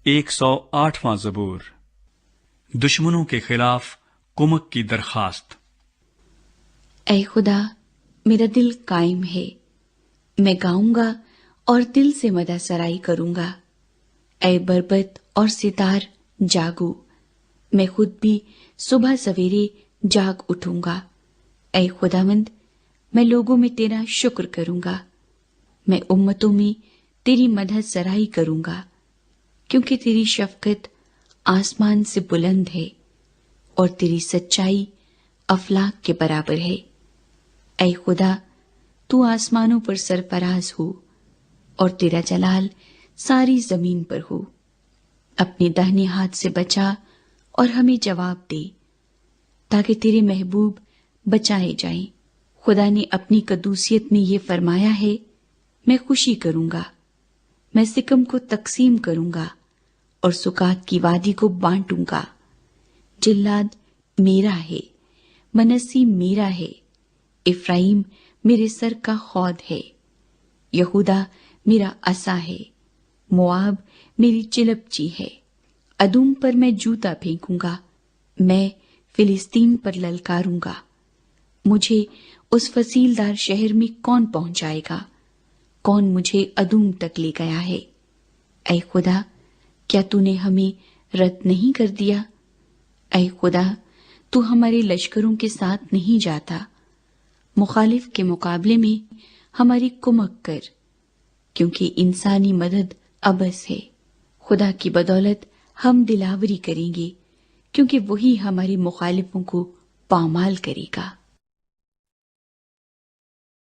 108واں زبور۔ دشمنوں کے خلاف کمک کی درخواست۔ اے خدا، میرا دل قائم ہے، میں گاؤں گا اور دل سے مدح سرائی کروں گا۔ اے بربط اور ستار جاگو، میں خود بھی صبح سویرے جاگ اٹھوں گا۔ اے خداوند، میں لوگوں میں تیرا شکر کروں گا، میں امتوں میں تیری مدح سرائی کروں گا، کیونکہ تیری شفقت آسمان سے بلند ہے اور تیری سچائی افلاک کے برابر ہے۔ اے خدا، تو آسمانوں پر سرفراز ہو اور تیرا جلال ساری زمین پر ہو۔ اپنے داہنے ہاتھ سے بچا اور ہمیں جواب دے، تاکہ تیرے محبوب بچائے جائیں۔ خدا نے اپنی قدوسیت میں یہ فرمایا ہے، میں خوشی کروں گا، میں سکم کو تقسیم کروں گا اور سکات کی وادی کو بانٹوں گا۔ جلاد میرا ہے، منسی میرا ہے، افرائیم میرے سر کا خود ہے، یہودا میرا عصا ہے، مواب میری چلپچی ہے۔ ادوم پر میں جوتا پھینکوں گا، میں فلسطین پر للکاروں گا۔ مجھے اس فصیلدار شہر میں کون پہنچائے گا؟ کون مجھے ادوم تک لے گیا ہے؟ اے خدا، کیا تو نے ہمیں رد نہیں کر دیا؟ اے خدا، تو ہمارے لشکروں کے ساتھ نہیں جاتا، مخالف کے مقابلے میں ہماری کمک کر، کیونکہ انسانی مدد عبث ہے۔ خدا کی بدولت ہم دلاوری کریں گے، کیونکہ وہی ہمارے مخالفوں کو پامال کرے گا۔